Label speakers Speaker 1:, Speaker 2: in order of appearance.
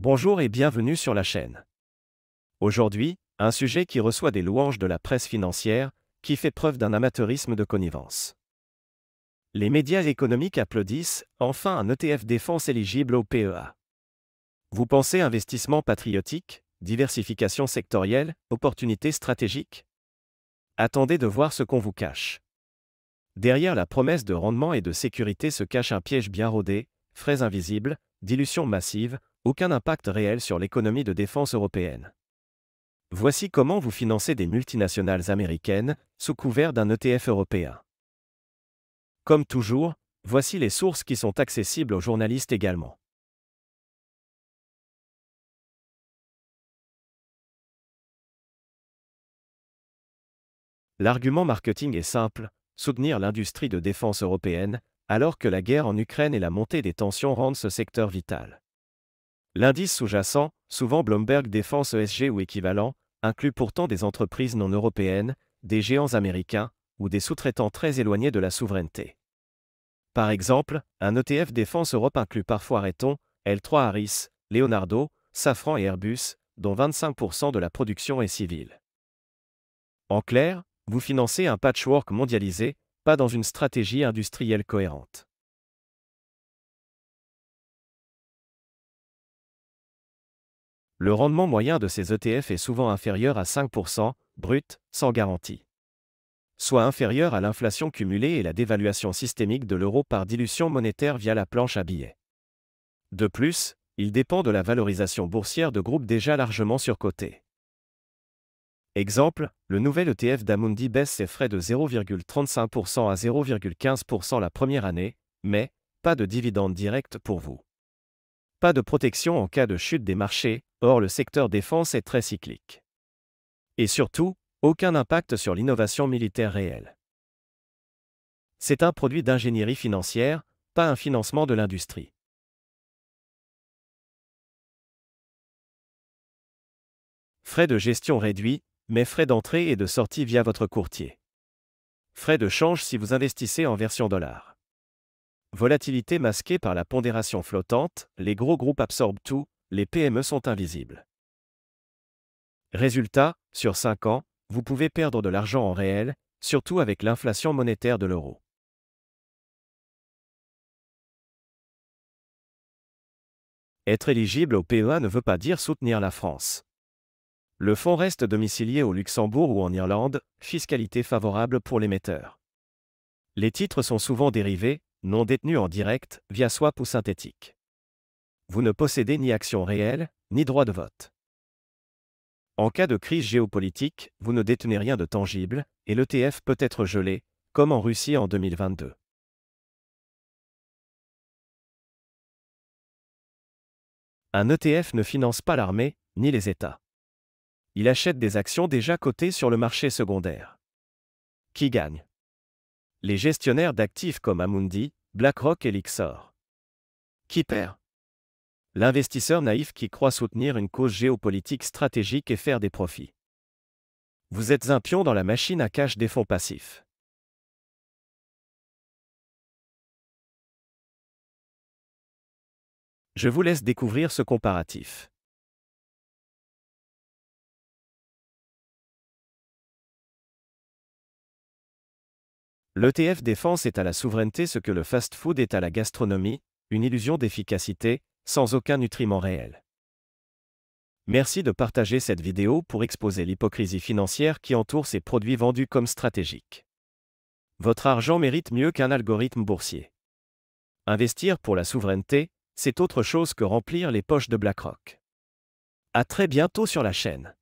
Speaker 1: Bonjour et bienvenue sur la chaîne. Aujourd'hui, un sujet qui reçoit des louanges de la presse financière, qui fait preuve d'un amateurisme de connivence. Les médias économiques applaudissent, enfin un ETF défense éligible au PEA. Vous pensez investissement patriotique, diversification sectorielle, opportunité stratégique? Attendez de voir ce qu'on vous cache. Derrière la promesse de rendement et de sécurité se cache un piège bien rodé, frais invisibles, dilution massive, aucun impact réel sur l'économie de défense européenne. Voici comment vous financez des multinationales américaines, sous couvert d'un ETF européen. Comme toujours, voici les sources qui sont accessibles aux journalistes également. L'argument marketing est simple, soutenir l'industrie de défense européenne, alors que la guerre en Ukraine et la montée des tensions rendent ce secteur vital. L'indice sous-jacent, souvent Bloomberg Défense ESG ou équivalent, inclut pourtant des entreprises non européennes, des géants américains, ou des sous-traitants très éloignés de la souveraineté. Par exemple, un ETF Défense Europe inclut parfois Raytheon, L3 Harris, Leonardo, Safran et Airbus, dont 25% de la production est civile. En clair, vous financez un patchwork mondialisé, pas dans une stratégie industrielle cohérente. Le rendement moyen de ces ETF est souvent inférieur à 5%, brut, sans garantie. Soit inférieur à l'inflation cumulée et la dévaluation systémique de l'euro par dilution monétaire via la planche à billets. De plus, il dépend de la valorisation boursière de groupes déjà largement surcotés. Exemple, le nouvel ETF d'Amundi baisse ses frais de 0,35% à 0,15% la première année, mais pas de dividende direct pour vous. Pas de protection en cas de chute des marchés, or le secteur défense est très cyclique. Et surtout, aucun impact sur l'innovation militaire réelle. C'est un produit d'ingénierie financière, pas un financement de l'industrie. Frais de gestion réduits, mais frais d'entrée et de sortie via votre courtier. Frais de change si vous investissez en version dollar. Volatilité masquée par la pondération flottante, les gros groupes absorbent tout, les PME sont invisibles. Résultat, sur 5 ans, vous pouvez perdre de l'argent en réel, surtout avec l'inflation monétaire de l'euro. Être éligible au PEA ne veut pas dire soutenir la France. Le fonds reste domicilié au Luxembourg ou en Irlande, fiscalité favorable pour l'émetteur. Les titres sont souvent dérivés, non détenus en direct, via swap ou synthétique. Vous ne possédez ni actions réelles, ni droit de vote. En cas de crise géopolitique, vous ne détenez rien de tangible, et l'ETF peut être gelé, comme en Russie en 2022. Un ETF ne finance pas l'armée, ni les États. Il achète des actions déjà cotées sur le marché secondaire. Qui gagne? Les gestionnaires d'actifs comme Amundi, BlackRock et Lyxor. Qui perd? L'investisseur naïf qui croit soutenir une cause géopolitique stratégique et faire des profits. Vous êtes un pion dans la machine à cash des fonds passifs. Je vous laisse découvrir ce comparatif. L'ETF défense est à la souveraineté ce que le fast-food est à la gastronomie, une illusion d'efficacité, sans aucun nutriment réel. Merci de partager cette vidéo pour exposer l'hypocrisie financière qui entoure ces produits vendus comme stratégiques. Votre argent mérite mieux qu'un algorithme boursier. Investir pour la souveraineté, c'est autre chose que remplir les poches de BlackRock. À très bientôt sur la chaîne.